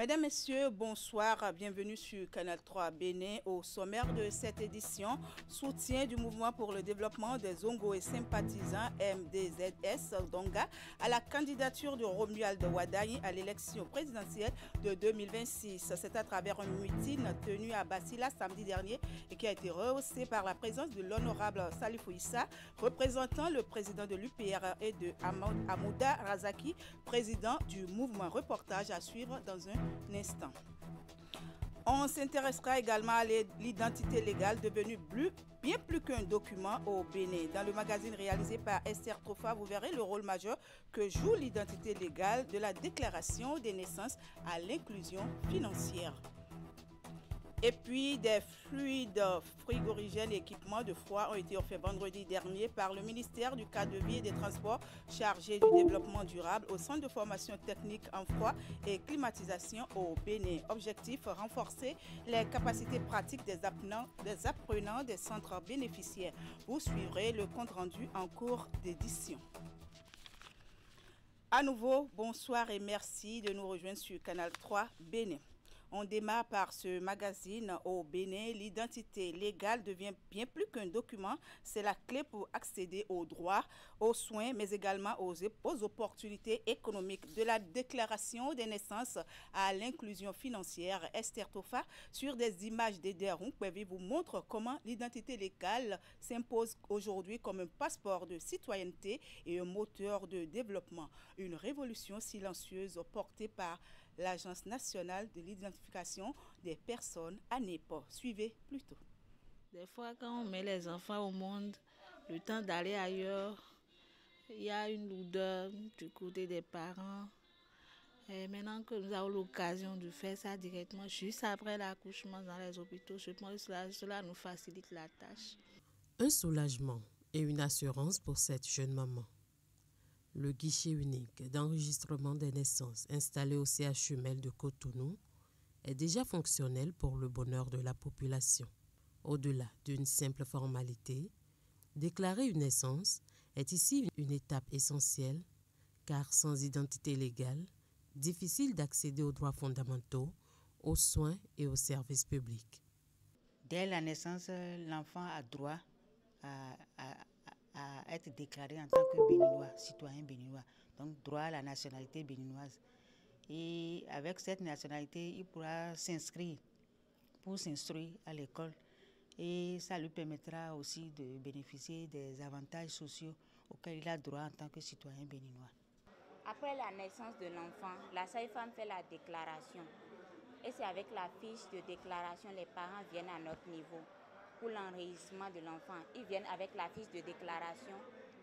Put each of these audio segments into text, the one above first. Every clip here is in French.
Mesdames, Messieurs, bonsoir, bienvenue sur Canal 3 Bénin. Au sommaire de cette édition, soutien du mouvement pour le développement des Ongo et sympathisants MDZS Donga à la candidature de Romuald Wadayi à l'élection présidentielle de 2026. C'est à travers un meeting tenu à Bassila samedi dernier et qui a été rehaussé par la présence de l'honorable Salifou Issa, représentant le président de l'UPR et de Amouda Razaki, président du mouvement. Reportage à suivre dans un instant. On s'intéressera également à l'identité légale devenue bien plus qu'un document au Bénin. Dans le magazine réalisé par Esther Trofa, vous verrez le rôle majeur que joue l'identité légale de la déclaration des naissances à l'inclusion financière. Et puis, des fluides frigorigènes et équipements de froid ont été offerts vendredi dernier par le ministère du cadre de vie et des Transports chargé du développement durable au centre de formation technique en froid et climatisation au Bénin. Objectif, renforcer les capacités pratiques des apprenants des centres bénéficiaires. Vous suivrez le compte-rendu en cours d'édition. À nouveau, bonsoir et merci de nous rejoindre sur Canal 3 Bénin. On démarre par ce magazine au Bénin. L'identité légale devient bien plus qu'un document. C'est la clé pour accéder aux droits, aux soins, mais également aux opportunités économiques. De la déclaration des naissances à l'inclusion financière, Esther Tofa, sur des images d'Eder Runkwevi, vous montre comment l'identité légale s'impose aujourd'hui comme un passeport de citoyenneté et un moteur de développement. Une révolution silencieuse portée par l'Agence nationale de l'identification des personnes ANEPO. Suivez plutôt. Des fois, quand on met les enfants au monde, le temps d'aller ailleurs, il y a une lourdeur du côté des parents. Et maintenant que nous avons l'occasion de faire ça directement, juste après l'accouchement dans les hôpitaux, cela nous facilite la tâche. Un soulagement et une assurance pour cette jeune maman. Le guichet unique d'enregistrement des naissances installé au CHUMEL de Cotonou est déjà fonctionnel pour le bonheur de la population. Au-delà d'une simple formalité, déclarer une naissance est ici une étape essentielle car sans identité légale, difficile d'accéder aux droits fondamentaux, aux soins et aux services publics. Dès la naissance, l'enfant a droit à être déclaré en tant que béninois, citoyen béninois, donc droit à la nationalité béninoise. Et avec cette nationalité, il pourra s'inscrire pour s'instruire à l'école et ça lui permettra aussi de bénéficier des avantages sociaux auxquels il a droit en tant que citoyen béninois. Après la naissance de l'enfant, la sage-femme fait la déclaration et c'est avec la fiche de déclaration les parents viennent à notre niveau. Pour l'enregistrement de l'enfant, ils viennent avec la fiche de déclaration,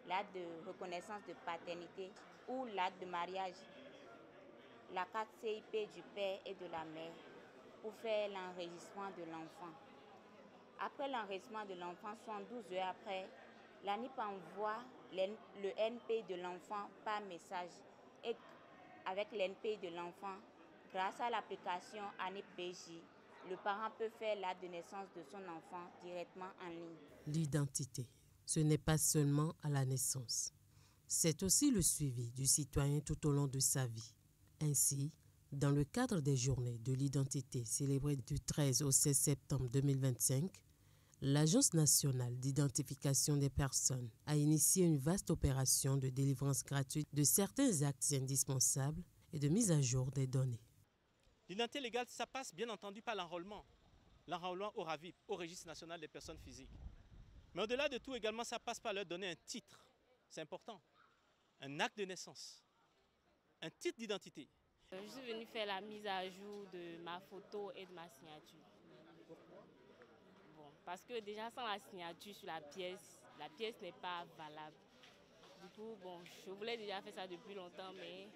l'acte de reconnaissance de paternité ou l'acte de mariage, la carte CIP du père et de la mère pour faire l'enregistrement de l'enfant. Après l'enregistrement de l'enfant, 72 heures après, l'ANIP envoie le NP de l'enfant par message. Et avec l'NP de l'enfant, grâce à l'application ANIP-BJ, le parent peut faire l'acte de naissance de son enfant directement en ligne. L'identité, ce n'est pas seulement à la naissance. C'est aussi le suivi du citoyen tout au long de sa vie. Ainsi, dans le cadre des journées de l'identité célébrées du 13 au 16 septembre 2025, l'Agence nationale d'identification des personnes a initié une vaste opération de délivrance gratuite de certains actes indispensables et de mise à jour des données. L'identité légale, ça passe bien entendu par l'enrôlement au RAVIP, au Registre national des personnes physiques. Mais au-delà de tout également, ça passe par leur donner un titre, c'est important, un acte de naissance, un titre d'identité. Je suis venue faire la mise à jour de ma photo et de ma signature. Bon, parce que déjà sans la signature sur la pièce n'est pas valable. Du coup, bon, je voulais déjà faire ça depuis longtemps, mais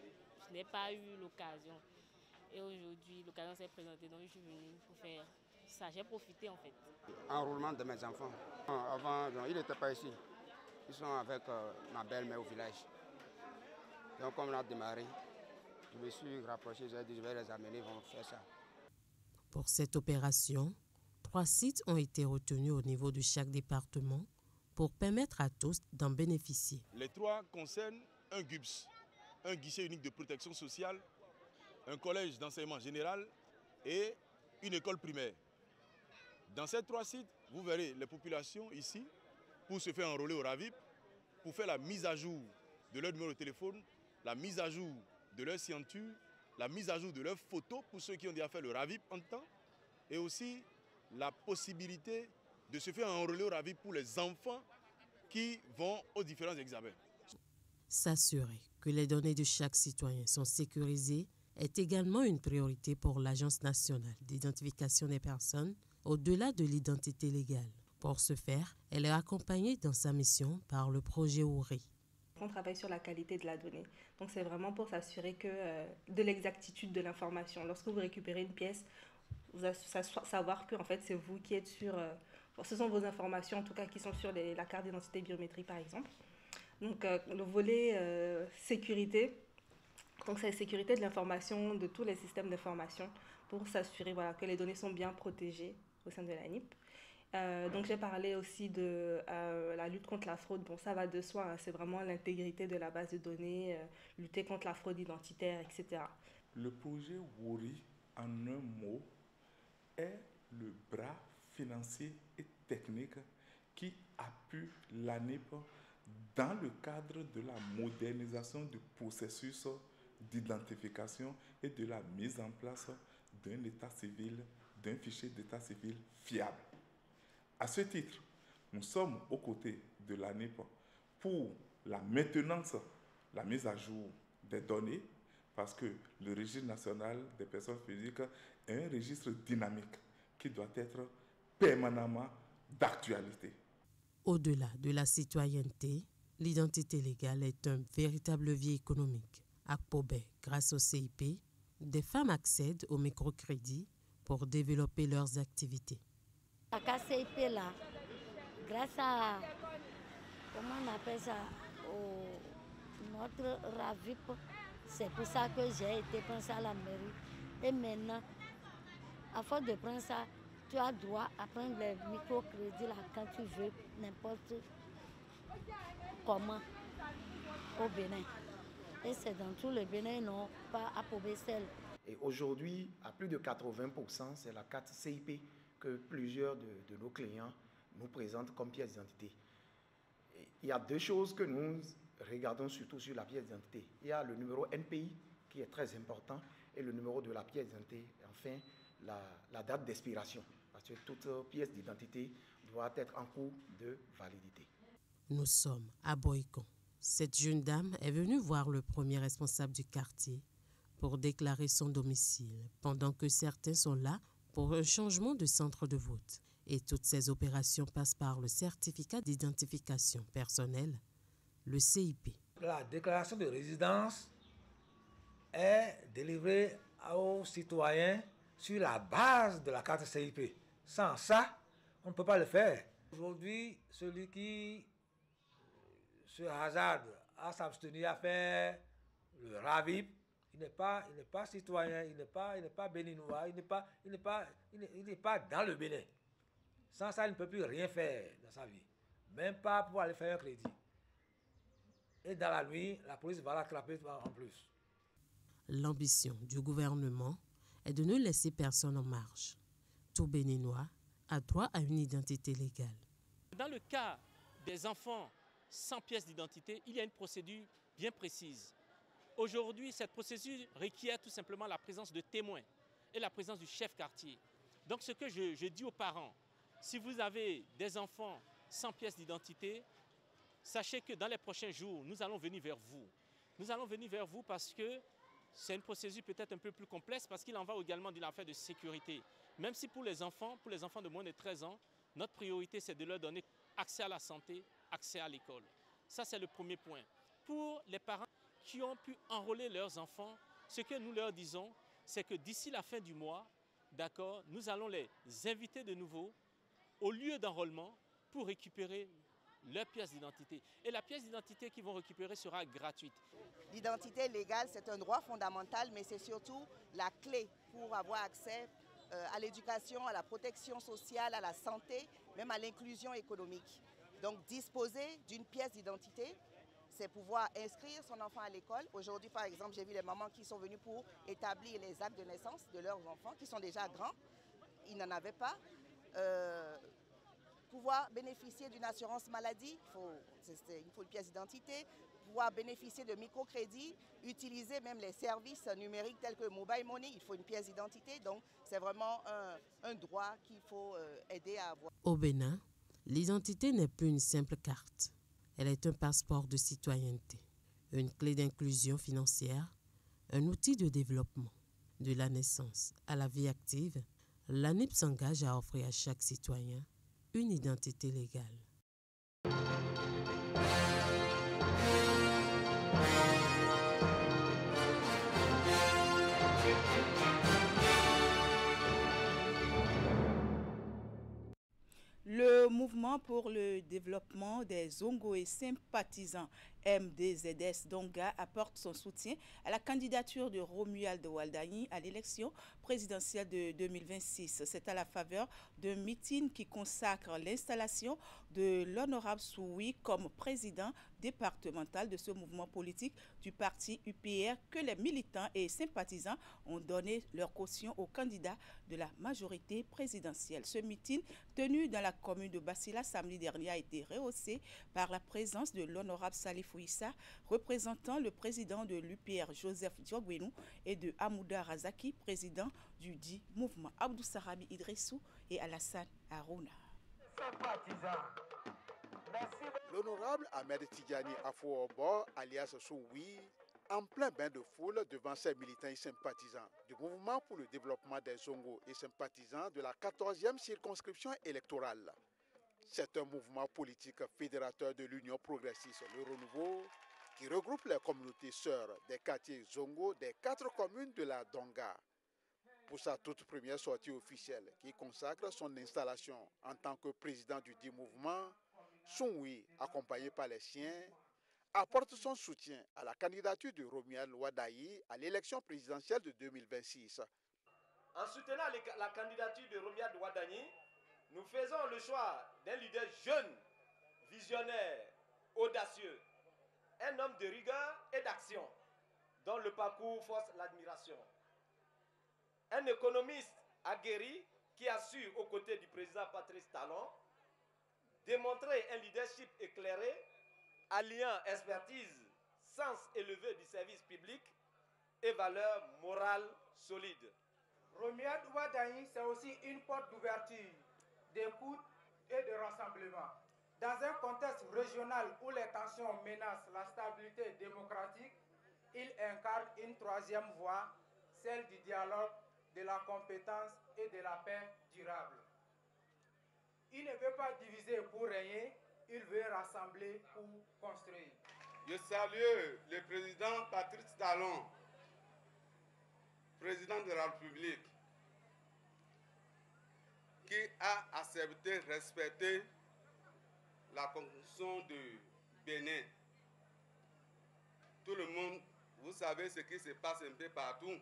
je n'ai pas eu l'occasion. Et aujourd'hui, l'occasion s'est présentée, donc je suis venue pour faire ça. J'ai profité en fait. Enrôlement de mes enfants. Avant, ils n'étaient pas ici. Ils sont avec ma belle-mère au village. Donc, comme on a démarré, je me suis rapproché, j'ai dit je vais les amener, ils vont faire ça. Pour cette opération, 3 sites ont été retenus au niveau de chaque département pour permettre à tous d'en bénéficier. Les 3 concernent un GUBS, un guichet unique de protection sociale, un collège d'enseignement général et une école primaire. Dans ces 3 sites, vous verrez les populations ici pour se faire enrôler au RAVIP, pour faire la mise à jour de leur numéro de téléphone, la mise à jour de leur signature, la mise à jour de leurs photos pour ceux qui ont déjà fait le RAVIP en temps, et aussi la possibilité de se faire enrôler au RAVIP pour les enfants qui vont aux différents examens. S'assurer que les données de chaque citoyen sont sécurisées est également une priorité pour l'Agence nationale d'identification des personnes au-delà de l'identité légale. Pour ce faire, elle est accompagnée dans sa mission par le projet OURI. On travaille sur la qualité de la donnée. Donc c'est vraiment pour s'assurer de l'exactitude de l'information. Lorsque vous récupérez une pièce, vous allez savoir que en fait, c'est vous qui êtes sur... ce sont vos informations en tout cas qui sont sur la carte d'identité biométrique par exemple. Donc le volet sécurité, donc c'est la sécurité de l'information de tous les systèmes d'information pour s'assurer que les données sont bien protégées au sein de l'ANIP. Donc j'ai parlé aussi de la lutte contre la fraude. Bon, ça va de soi, hein, c'est vraiment l'intégrité de la base de données, lutter contre la fraude identitaire, etc. Le projet WORI, en un mot, est le bras financier et technique qui appuie l'ANIP dans le cadre de la modernisation du processus d'identification et de la mise en place d'un état civil, d'un fichier d'état civil fiable. À ce titre, nous sommes aux côtés de l'ANIP pour la maintenance, la mise à jour des données, parce que le registre national des personnes physiques est un registre dynamique qui doit être permanemment d'actualité. Au-delà de la citoyenneté, l'identité légale est un véritable levier économique. À Pobé, grâce au CIP, des femmes accèdent au microcrédit pour développer leurs activités. La CIP là, grâce à, comment on appelle ça, notre RAVIP, c'est pour ça que j'ai été prendre ça à la mairie. Et maintenant, à force de prendre ça, tu as droit à prendre les microcrédits là quand tu veux, n'importe comment, au Bénin. Et c'est dans tout le Bénin, non pas à Pobé seul. Et aujourd'hui, à plus de 80%, c'est la carte CIP que plusieurs de nos clients nous présentent comme pièce d'identité. Il y a 2 choses que nous regardons surtout sur la pièce d'identité. Il y a le numéro NPI qui est très important et le numéro de la pièce d'identité, enfin la date d'expiration. Parce que toute pièce d'identité doit être en cours de validité. Nous sommes à Boïcon. Cette jeune dame est venue voir le premier responsable du quartier pour déclarer son domicile, pendant que certains sont là pour un changement de centre de vote. Et toutes ces opérations passent par le certificat d'identification personnelle, le CIP. La déclaration de résidence est délivrée aux citoyens sur la base de la carte CIP. Sans ça, on ne peut pas le faire. Aujourd'hui, celui qui se hasarde à s'abstenir à faire le RAVIP, il n'est pas citoyen, il n'est pas béninois, il n'est pas dans le Bénin. Sans ça, il ne peut plus rien faire dans sa vie. Même pas pour aller faire un crédit. Et dans la nuit, la police va l'attraper en plus. L'ambition du gouvernement est de ne laisser personne en marge. Tout Béninois a droit à une identité légale. Dans le cas des enfants sans pièce d'identité, il y a une procédure bien précise. Aujourd'hui, cette procédure requiert tout simplement la présence de témoins et la présence du chef quartier. Donc ce que je dis aux parents, si vous avez des enfants sans pièce d'identité, sachez que dans les prochains jours, nous allons venir vers vous. Nous allons venir vers vous parce que c'est une procédure peut-être un peu plus complexe parce qu'il en va également d'une affaire de sécurité. Même si pour les enfants de moins de 13 ans, notre priorité c'est de leur donner accès à la santé, accès à l'école. Ça c'est le premier point. Pour les parents qui ont pu enrôler leurs enfants, ce que nous leur disons, c'est que d'ici la fin du mois, d'accord, nous allons les inviter de nouveau au lieu d'enrôlement pour récupérer leur pièce d'identité. Et la pièce d'identité qu'ils vont récupérer sera gratuite. L'identité légale, c'est un droit fondamental, mais c'est surtout la clé pour avoir accès à l'éducation, à la protection sociale, à la santé, même à l'inclusion économique. Donc disposer d'une pièce d'identité, c'est pouvoir inscrire son enfant à l'école. Aujourd'hui, par exemple, j'ai vu les mamans qui sont venues pour établir les actes de naissance de leurs enfants, qui sont déjà grands. Ils n'en avaient pas. Pouvoir bénéficier d'une assurance maladie, il faut une pièce d'identité. Pouvoir bénéficier de microcrédits, utiliser même les services numériques tels que Mobile Money, il faut une pièce d'identité. Donc, c'est vraiment un droit qu'il faut aider à avoir. Au Bénin, l'identité n'est plus une simple carte. Elle est un passeport de citoyenneté, une clé d'inclusion financière, un outil de développement. De la naissance à la vie active, l'ANIP s'engage à offrir à chaque citoyen une identité légale. Le mouvement pour le développement des Zongo et sympathisants MDZS Donga apporte son soutien à la candidature de Romuald Waldani à l'élection présidentielle de 2026. C'est à la faveur d'un meeting qui consacre l'installation de l'honorable Soui comme président départemental de ce mouvement politique du parti UPR que les militants et sympathisants ont donné leur caution aux candidats de la majorité présidentielle. Ce meeting tenu dans la commune de Bassila samedi dernier a été rehaussé par la présence de l'honorable Salif Ouissa, représentant le président de l'UPR Joseph Diogwenou et de Hamouda Razaki, président du dit mouvement. Abdou Sarabi Idrissou et Alassane Harouna. L'honorable Ahmed Tidjani Afouobo, alias Soui, en plein bain de foule devant ses militants et sympathisants du mouvement pour le développement des Zongo et sympathisants de la 14e circonscription électorale. C'est un mouvement politique fédérateur de l'Union progressiste Le Renouveau qui regroupe les communautés sœurs des quartiers Zongo des 4 communes de la Donga. Pour sa toute première sortie officielle qui consacre son installation en tant que président du dit mouvement, Soui, accompagné par les siens, apporte son soutien à la candidature de Romuald Waldani à l'élection présidentielle de 2026. En soutenant la candidature de Romuald Waldani, nous faisons le choix d'un leader jeune, visionnaire, audacieux, un homme de rigueur et d'action, dont le parcours force l'admiration. Un économiste aguerri qui a su, aux côtés du président Patrice Talon, démontrer un leadership éclairé, alliant expertise, sens élevé du service public et valeurs morales solides. Romuald Waldani, c'est aussi une porte d'ouverture, d'écoute et de rassemblement. Dans un contexte régional où les tensions menacent la stabilité démocratique, il incarne une troisième voie, celle du dialogue, de la compétence et de la paix durable. Il ne veut pas diviser pour régner, il veut rassembler pour construire. Je salue le président Patrice Talon, président de la République, qui a accepté de respecter la Constitution de Bénin. Tout le monde, vous savez ce qui se passe un peu partout.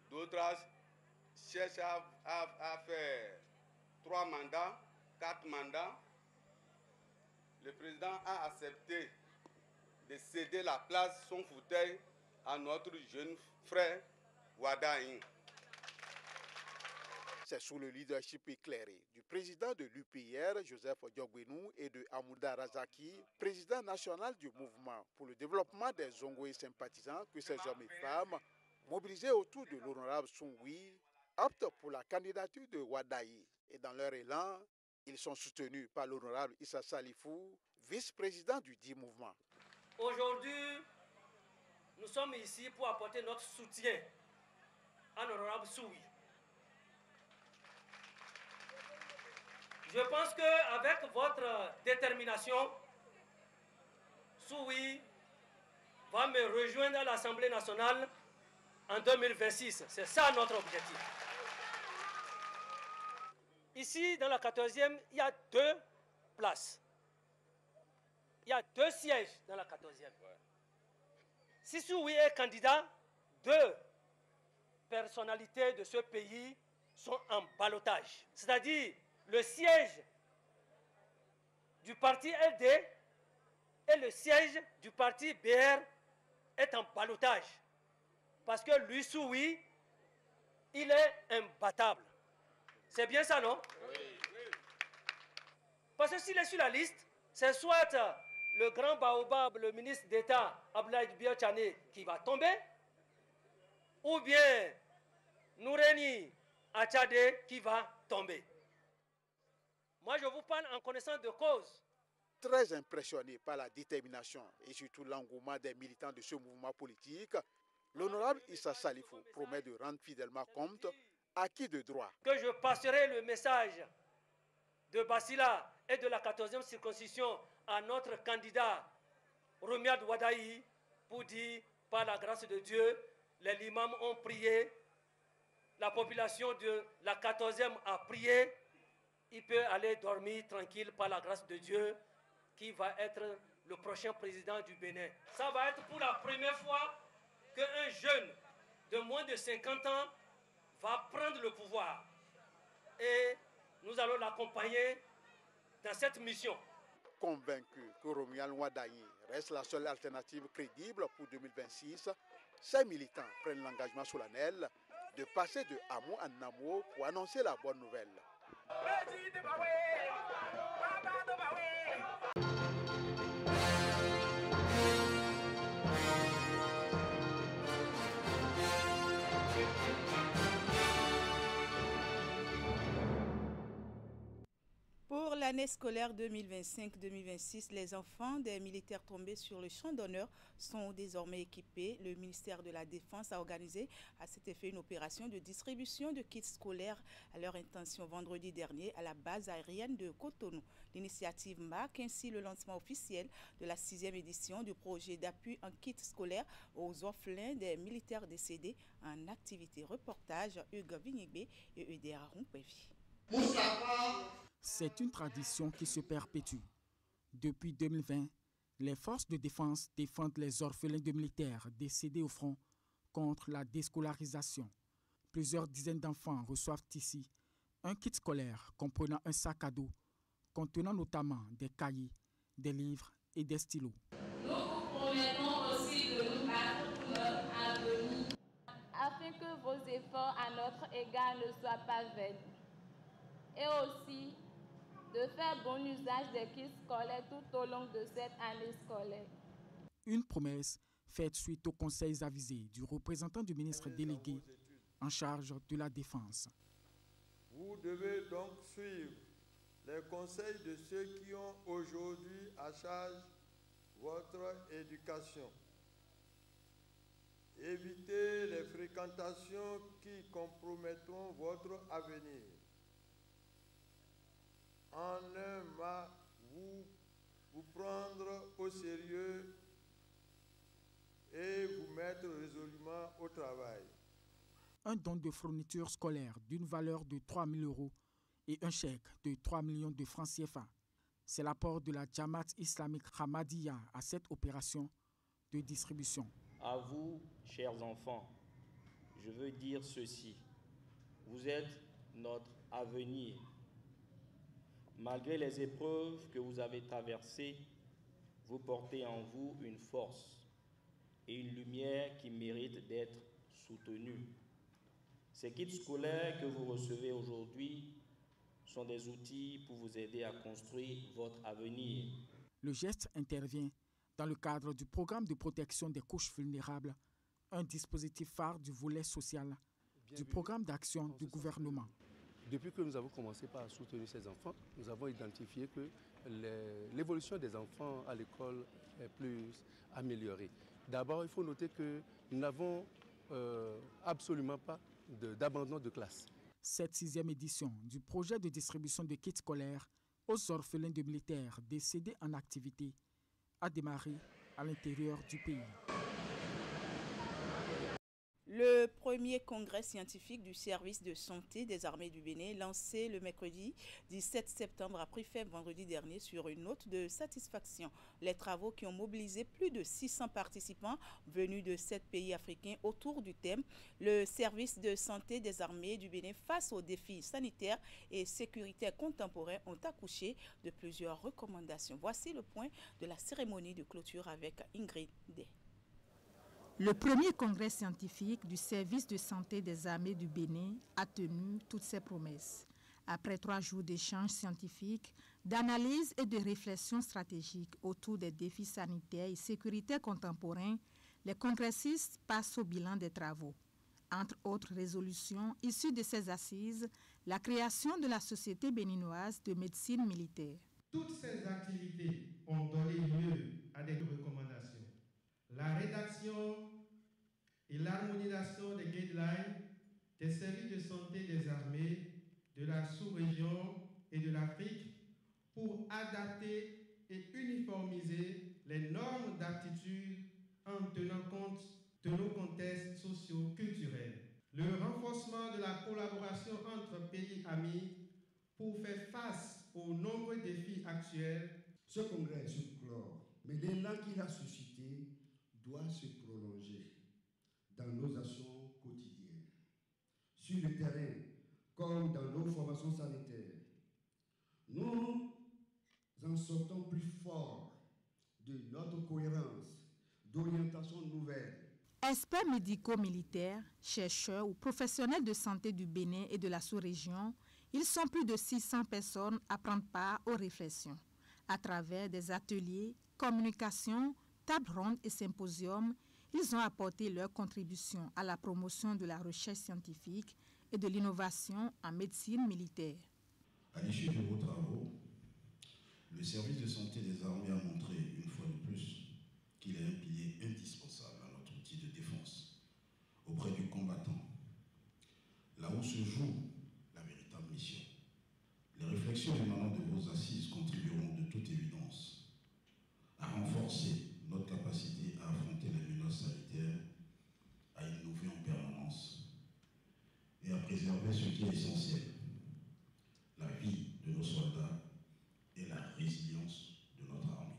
D'autres cherchent à faire 3 mandats, 4 mandats. Le président a accepté de céder la place, son fauteuil, à notre jeune frère Waldani. C'est sous le leadership éclairé du président de l'UPR, Joseph Diogwenou, et de Hamouda Razaki, président national du mouvement pour le développement des Zongo et sympathisants, que ces hommes et femmes, mobilisés autour de l'honorable Soui, optent pour la candidature de Waldani. Et dans leur élan, ils sont soutenus par l'honorable Issa Salifou, vice-président du dit mouvement. Aujourd'hui, nous sommes ici pour apporter notre soutien à l'honorable Soui. Je pense qu'avec votre détermination, Soui va me rejoindre à l'Assemblée nationale en 2026. C'est ça notre objectif. Ici, dans la 14e, il y a 2 places. Il y a 2 sièges dans la 14e. Si Soui est candidat, 2 personnalités de ce pays sont en ballottage. C'est-à-dire le siège du parti LD et le siège du parti BR est en ballottage. Parce que lui, Soui, il est imbattable. C'est bien ça, non? Oui. Parce que s'il est sur la liste, c'est soit le grand baobab, le ministre d'État, Abdoulaye Biotchane, qui va tomber, ou bien Noureni Achade qui va tomber. Moi, je vous parle en connaissance de cause. Très impressionné par la détermination et surtout l'engouement des militants de ce mouvement politique, l'honorable Issa Salifou promet de rendre fidèlement compte à qui de droit. Que je passerai le message de Basila et de la 14e circoncision à notre candidat Romiad Wadaï pour dire, par la grâce de Dieu, les imams ont prié, la population de la 14e a prié, il peut aller dormir tranquille par la grâce de Dieu, qui va être le prochain président du Bénin. Ça va être pour la première fois qu'un jeune de moins de 50 ans va prendre le pouvoir. Et nous allons l'accompagner dans cette mission. Convaincu que Romuald Wadayi reste la seule alternative crédible pour 2026, ces militants prennent l'engagement solennel de passer de hameau en hameau pour annoncer la bonne nouvelle. Pour l'année scolaire 2025-2026, les enfants des militaires tombés sur le champ d'honneur sont désormais équipés. Le ministère de la Défense a organisé à cet effet une opération de distribution de kits scolaires à leur intention vendredi dernier à la base aérienne de Cotonou. L'initiative marque ainsi le lancement officiel de la 6e édition du projet d'appui en kits scolaires aux orphelins des militaires décédés en activité. Reportage Hugues Vignibé et Euder Rompévi. C'est une tradition qui se perpétue. Depuis 2020, les forces de défense défendent les orphelins de militaires décédés au front contre la déscolarisation. Plusieurs dizaines d'enfants reçoivent ici un kit scolaire comprenant un sac à dos contenant notamment des cahiers, des livres et des stylos. Nous vous promettons aussi de nous battre pour notre avenir, afin que vos efforts à notre égard ne soient pas vains. Et aussi de faire bon usage des kits scolaires tout au long de cette année scolaire. Une promesse faite suite aux conseils avisés du représentant du ministre délégué en charge de la Défense. Vous devez donc suivre les conseils de ceux qui ont aujourd'hui à charge votre éducation. Évitez les fréquentations qui compromettront votre avenir. En un mot, vous prendre au sérieux et vous mettre résolument au travail. Un don de fournitures scolaires d'une valeur de 3 000 € et un chèque de 3 millions de francs CFA. C'est l'apport de la Jamaat islamique Ahmadiyya à cette opération de distribution. À vous, chers enfants, je veux dire ceci. Vous êtes notre avenir. Malgré les épreuves que vous avez traversées, vous portez en vous une force et une lumière qui mérite d'être soutenue. Ces kits scolaires que vous recevez aujourd'hui sont des outils pour vous aider à construire votre avenir. Le geste intervient dans le cadre du programme de protection des couches vulnérables, un dispositif phare du volet social du programme d'action du gouvernement. Depuis que nous avons commencé par soutenir ces enfants, nous avons identifié que l'évolution des enfants à l'école est plus améliorée. D'abord, il faut noter que nous n'avons absolument pas d'abandon de classe. Cette 6e édition du projet de distribution de kits scolaires aux orphelins de militaires décédés en activité a démarré à l'intérieur du pays. Le premier congrès scientifique du service de santé des armées du Bénin, lancé le mercredi 17 septembre, a pris fin vendredi dernier sur une note de satisfaction. Les travaux qui ont mobilisé plus de 600 participants venus de 7 pays africains autour du thème « Le service de santé des armées du Bénin face aux défis sanitaires et sécuritaires contemporains » ont accouché de plusieurs recommandations. Voici le point de la cérémonie de clôture avec Ingrid Day. Le premier congrès scientifique du service de santé des armées du Bénin a tenu toutes ses promesses. Après 3 jours d'échanges scientifiques, d'analyse et de réflexion stratégique autour des défis sanitaires et sécuritaires contemporains, les congressistes passent au bilan des travaux. Entre autres résolutions issues de ces assises, la création de la Société béninoise de médecine militaire. Toutes ces activités ont donné lieu à des recommandations. La rédaction et l'harmonisation des guidelines des services de santé des armées, de la sous-région et de l'Afrique pour adapter et uniformiser les normes d'aptitude en tenant compte de nos contextes socio-culturels. Le renforcement de la collaboration entre pays amis pour faire face aux nombreux défis actuels. Ce congrès se clore, mais l'élan qu'il a suscité doit se prolonger dans nos actions quotidiennes, sur le terrain comme dans nos formations sanitaires. Nous en sortons plus forts de notre cohérence d'orientation nouvelle. Experts médico-militaires, chercheurs ou professionnels de santé du Bénin et de la sous-région, ils sont plus de 600 personnes à prendre part aux réflexions. À travers des ateliers, communications, tables rondes et symposiums, ils ont apporté leur contribution à la promotion de la recherche scientifique et de l'innovation en médecine militaire. À l'issue de vos travaux, le service de santé des armées a montré une fois de plus qu'il est un pilier indispensable à notre outil de défense auprès du combattant. Là où se joue la véritable mission. Les réflexions émanant de vos assises contribueront de toute évidence à renforcer notre capacité à affronter les menaces sanitaires, à innover en permanence et à préserver ce qui est essentiel, la vie de nos soldats et la résilience de notre armée.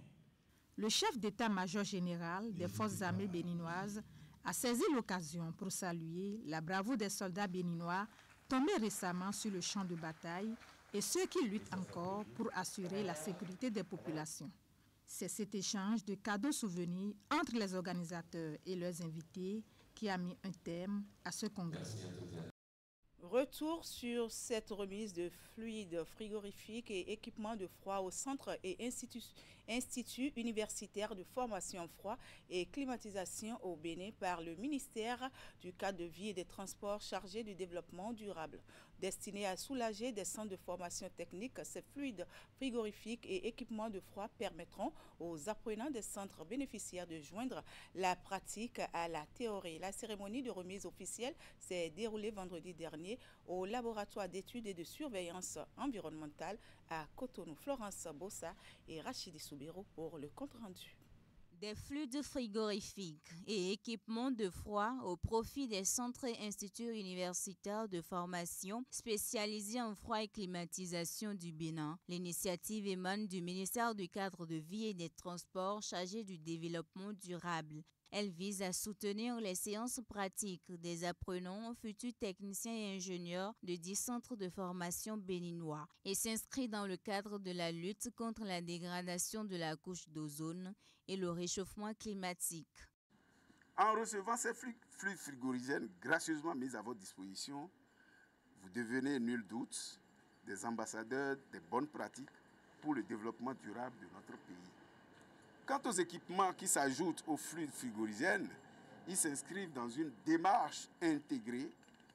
Le chef d'état-major général des forces armées béninoises a saisi l'occasion pour saluer la bravoure des soldats béninois tombés récemment sur le champ de bataille et ceux qui luttent encore pour assurer la sécurité des populations. C'est cet échange de cadeaux souvenirs entre les organisateurs et leurs invités qui a mis un terme à ce congrès. Retour sur cette remise de fluides frigorifiques et équipements de froid au centre et institut universitaire de formation froid et climatisation au Bénin par le ministère du cadre de vie et des transports chargé du développement durable. Destiné à soulager des centres de formation technique, ces fluides frigorifiques et équipements de froid permettront aux apprenants des centres bénéficiaires de joindre la pratique à la théorie. La cérémonie de remise officielle s'est déroulée vendredi dernier au laboratoire d'études et de surveillance environnementale à Cotonou. Florence Bossa et Rachidi Soubiro pour le compte-rendu. Des fluides frigorifiques et équipements de froid au profit des centres et instituts universitaires de formation spécialisés en froid et climatisation du Bénin. L'initiative émane du ministère du cadre de vie et des transports chargé du développement durable. Elle vise à soutenir les séances pratiques des apprenants, futurs techniciens et ingénieurs de 10 centres de formation béninois et s'inscrit dans le cadre de la lutte contre la dégradation de la couche d'ozone et le réchauffement climatique. En recevant ces fluides frigorigènes gracieusement mis à votre disposition, vous devenez nul doute des ambassadeurs des bonnes pratiques pour le développement durable de notre pays. Quant aux équipements qui s'ajoutent aux fluides frigorigènes, ils s'inscrivent dans une démarche intégrée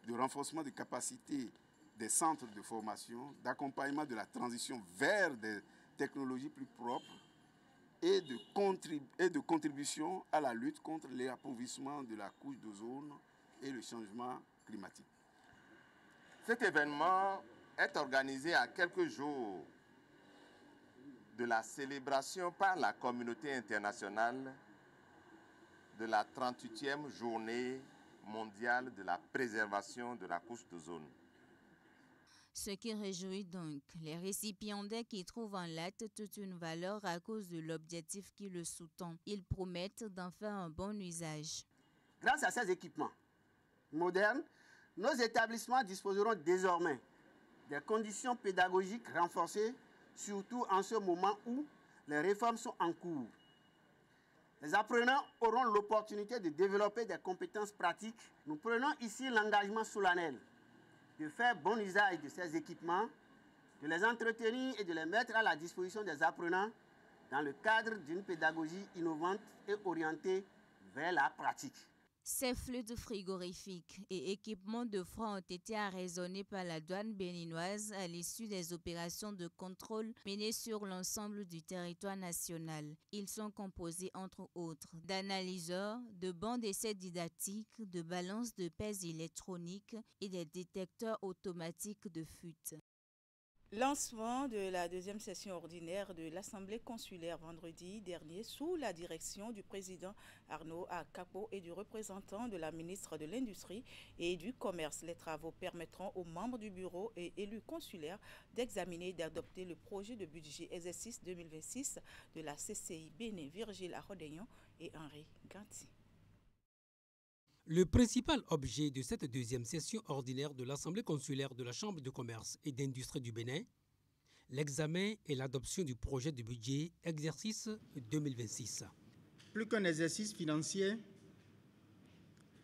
de renforcement des capacités des centres de formation, d'accompagnement de la transition vers des technologies plus propres et de contribution à la lutte contre l'appauvrissement de la couche d'ozone et le changement climatique. Cet événement est organisé à quelques jours de la célébration par la communauté internationale de la 38e journée mondiale de la préservation de la couche d'ozone. Ce qui réjouit donc les récipiendaires qui trouvent en l'acte toute une valeur à cause de l'objectif qui le sous-tend. Ils promettent d'en faire un bon usage. Grâce à ces équipements modernes, nos établissements disposeront désormais des conditions pédagogiques renforcées, surtout en ce moment où les réformes sont en cours. Les apprenants auront l'opportunité de développer des compétences pratiques. Nous prenons ici l'engagement solennel de faire bon usage de ces équipements, de les entretenir et de les mettre à la disposition des apprenants dans le cadre d'une pédagogie innovante et orientée vers la pratique. Ces flûtes frigorifiques et équipements de froid ont été arraisonnés par la douane béninoise à l'issue des opérations de contrôle menées sur l'ensemble du territoire national. Ils sont composés entre autres d'analyseurs, de bancs d'essais didactiques, de balances de pèse électroniques et des détecteurs automatiques de fuite. Lancement de la deuxième session ordinaire de l'Assemblée consulaire vendredi dernier sous la direction du président Arnaud Akapo et du représentant de la ministre de l'Industrie et du Commerce. Les travaux permettront aux membres du bureau et élus consulaires d'examiner et d'adopter le projet de budget exercice 2026 de la CCI Bénin. Virgile Arodegnon et Henri Ganti. Le principal objet de cette deuxième session ordinaire de l'Assemblée consulaire de la Chambre de commerce et d'industrie du Bénin, l'examen et l'adoption du projet de budget exercice 2026. Plus qu'un exercice financier,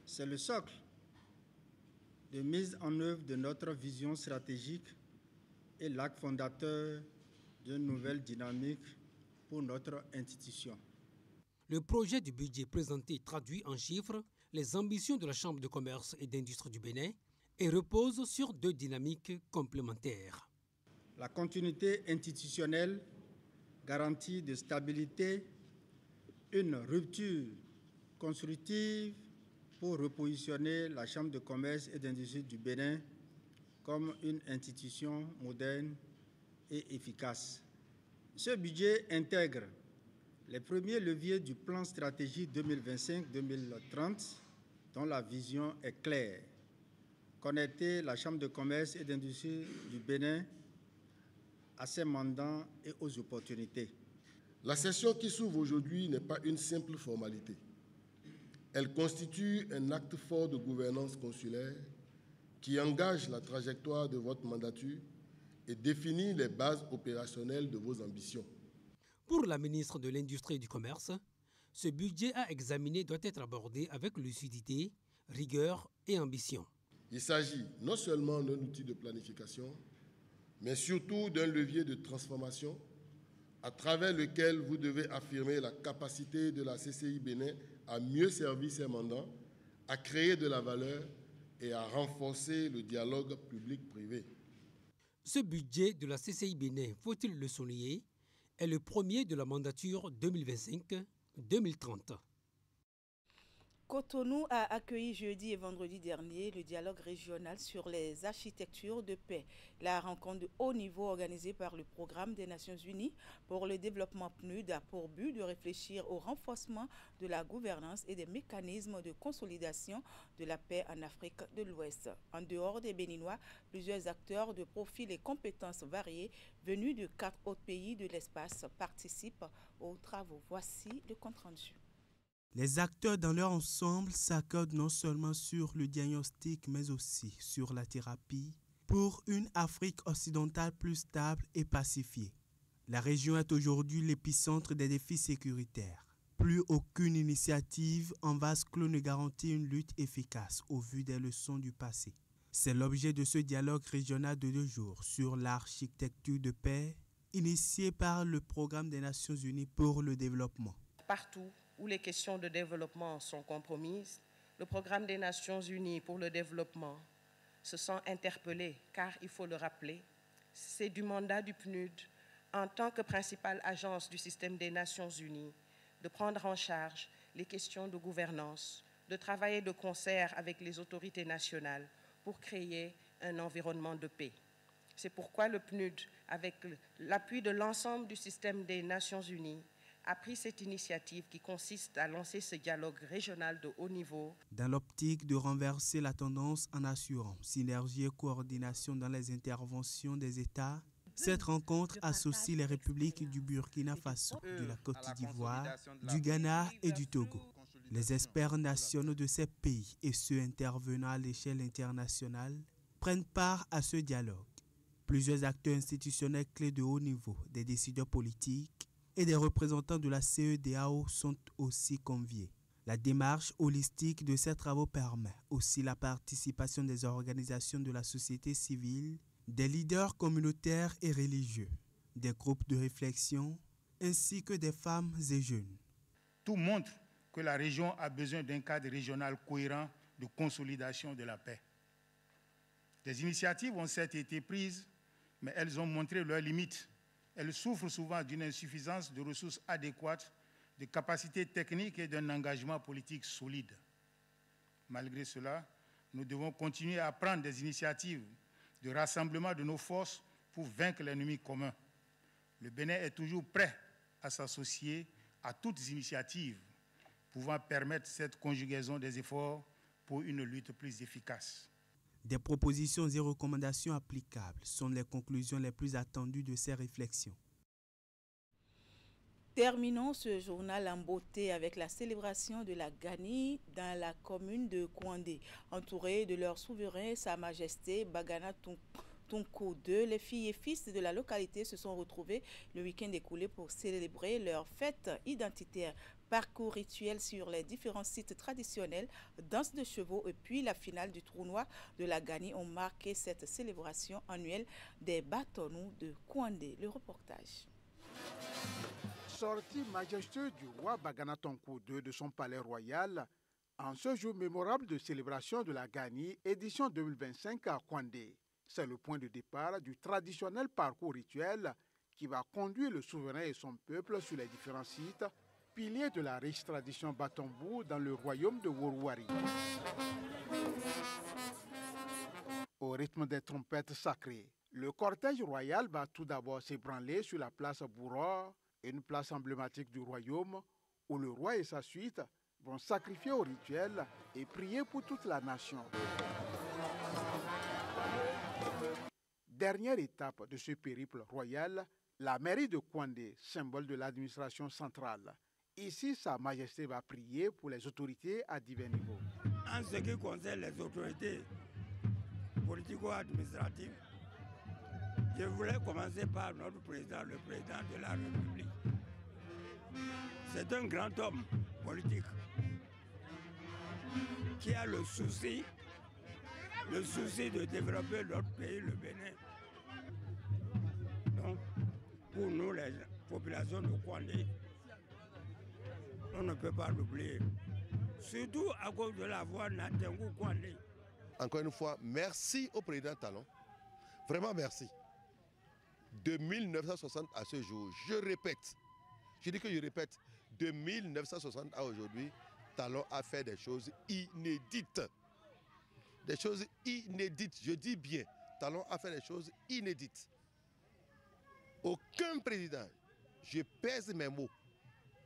c'est le socle de mise en œuvre de notre vision stratégique et l'acte fondateur d'une nouvelle dynamique pour notre institution. Le projet de budget présenté traduit en chiffres les ambitions de la Chambre de commerce et d'industrie du Bénin et repose sur deux dynamiques complémentaires. La continuité institutionnelle, garantie de stabilité, une rupture constructive pour repositionner la Chambre de commerce et d'industrie du Bénin comme une institution moderne et efficace. Ce budget intègre les premiers leviers du plan stratégique 2025-2030, dont la vision est claire. Connecter la Chambre de commerce et d'industrie du Bénin à ses mandats et aux opportunités. La session qui s'ouvre aujourd'hui n'est pas une simple formalité. Elle constitue un acte fort de gouvernance consulaire qui engage la trajectoire de votre mandature et définit les bases opérationnelles de vos ambitions. Pour la ministre de l'Industrie et du Commerce, ce budget à examiner doit être abordé avec lucidité, rigueur et ambition. Il s'agit non seulement d'un outil de planification, mais surtout d'un levier de transformation à travers lequel vous devez affirmer la capacité de la CCI Bénin à mieux servir ses mandats, à créer de la valeur et à renforcer le dialogue public-privé. Ce budget de la CCI Bénin, faut-il le souligner, est le premier de la mandature 2025-2030. Cotonou a accueilli jeudi et vendredi dernier le dialogue régional sur les architectures de paix. La rencontre de haut niveau organisée par le Programme des Nations Unies pour le développement PNUD a pour but de réfléchir au renforcement de la gouvernance et des mécanismes de consolidation de la paix en Afrique de l'Ouest. En dehors des Béninois, plusieurs acteurs de profils et compétences variés venus de 4 autres pays de l'espace participent aux travaux. Voici le compte-rendu. Les acteurs dans leur ensemble s'accordent non seulement sur le diagnostic, mais aussi sur la thérapie pour une Afrique occidentale plus stable et pacifiée. La région est aujourd'hui l'épicentre des défis sécuritaires. Plus aucune initiative en vase clos ne garantit une lutte efficace au vu des leçons du passé. C'est l'objet de ce dialogue régional de 2 jours sur l'architecture de paix, initié par le Programme des Nations Unies pour le développement. Partout où les questions de développement sont compromises, le Programme des Nations Unies pour le développement se sent interpellé, car il faut le rappeler, c'est du mandat du PNUD, en tant que principale agence du système des Nations Unies, de prendre en charge les questions de gouvernance, de travailler de concert avec les autorités nationales pour créer un environnement de paix. C'est pourquoi le PNUD, avec l'appui de l'ensemble du système des Nations Unies, a pris cette initiative qui consiste à lancer ce dialogue régional de haut niveau. Dans l'optique de renverser la tendance en assurant synergie et coordination dans les interventions des États, cette rencontre associe les républiques du Burkina Faso, de la Côte d'Ivoire, du Ghana et du Togo. Les experts nationaux de ces pays et ceux intervenant à l'échelle internationale prennent part à ce dialogue. Plusieurs acteurs institutionnels clés de haut niveau, des décideurs politiques et des représentants de la CEDEAO sont aussi conviés. La démarche holistique de ces travaux permet aussi la participation des organisations de la société civile, des leaders communautaires et religieux, des groupes de réflexion, ainsi que des femmes et jeunes. Tout montre que la région a besoin d'un cadre régional cohérent de consolidation de la paix. Des initiatives ont certes été prises, mais elles ont montré leurs limites. Elles souffrent souvent d'une insuffisance de ressources adéquates, de capacités techniques et d'un engagement politique solide. Malgré cela, nous devons continuer à prendre des initiatives de rassemblement de nos forces pour vaincre l'ennemi commun. Le Bénin est toujours prêt à s'associer à toutes les initiatives pouvant permettre cette conjugaison des efforts pour une lutte plus efficace. Des propositions et recommandations applicables sont les conclusions les plus attendues de ces réflexions. Terminons ce journal en beauté avec la célébration de la Gani dans la commune de Kouandé. Entourés de leur souverain, Sa Majesté Bagana Tunku II, les filles et fils de la localité se sont retrouvés le week-end écoulé pour célébrer leur fête identitaire. Parcours rituel sur les différents sites traditionnels, danse de chevaux et puis la finale du tournoi de la Gani ont marqué cette célébration annuelle des bâtonnous de Kouandé. Le reportage. Sortie majestueuse du roi Bagana Tunku II de son palais royal en ce jour mémorable de célébration de la Gani édition 2025 à Kouandé. C'est le point de départ du traditionnel parcours rituel qui va conduire le souverain et son peuple sur les différents sites, piliers de la riche tradition Batombou dans le royaume de Worouari. Au rythme des trompettes sacrées, le cortège royal va tout d'abord s'ébranler sur la place Bouror, une place emblématique du royaume où le roi et sa suite vont sacrifier au rituel et prier pour toute la nation. Dernière étape de ce périple royal, la mairie de Kouandé, symbole de l'administration centrale. Ici, Sa Majesté va prier pour les autorités à divers niveaux. En ce qui concerne les autorités politico-administratives, je voulais commencer par notre président, le président de la République. C'est un grand homme politique qui a le souci de développer notre pays, le Bénin. Donc, pour nous, les populations de Kouandé, on ne peut pas l'oublier. Surtout à cause de la voix Natengu Kouandé. Encore une fois, merci au président Talon. Vraiment merci. De 1960 à ce jour, je répète, de 1960 à aujourd'hui, Talon a fait des choses inédites. Des choses inédites, je dis bien, Talon a fait des choses inédites. Aucun président, je pèse mes mots,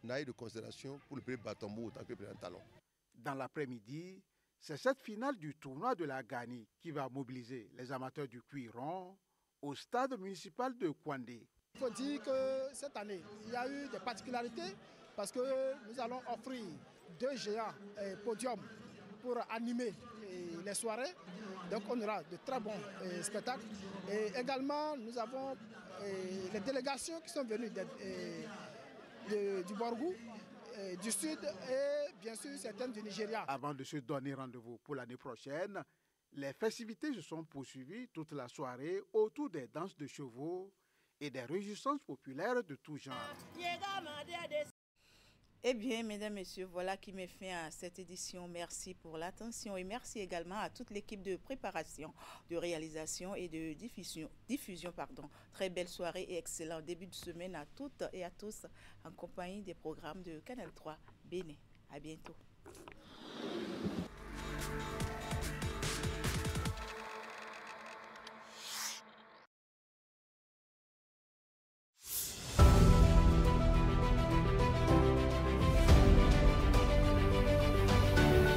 n'a eu de considération pour le président Batombou autant que le président Talon. Dans l'après-midi, c'est cette finale du tournoi de la Gani qui va mobiliser les amateurs du cuiron au stade municipal de Kouandé. Il faut dire que cette année, il y a eu des particularités parce que nous allons offrir 2 géants podiums pour animer les soirées. Donc on aura de très bons spectacles. Et également, nous avons les délégations qui sont venues du Borgou, du Sud et bien sûr certaines du Nigeria. Avant de se donner rendez-vous pour l'année prochaine, les festivités se sont poursuivies toute la soirée autour des danses de chevaux et des réjouissances populaires de tout genre. Eh bien, mesdames, messieurs, voilà qui met fin à cette édition. Merci pour l'attention et merci également à toute l'équipe de préparation, de réalisation et de diffusion. Très belle soirée et excellent début de semaine à toutes et à tous en compagnie des programmes de Canal 3 Bénin. À bientôt.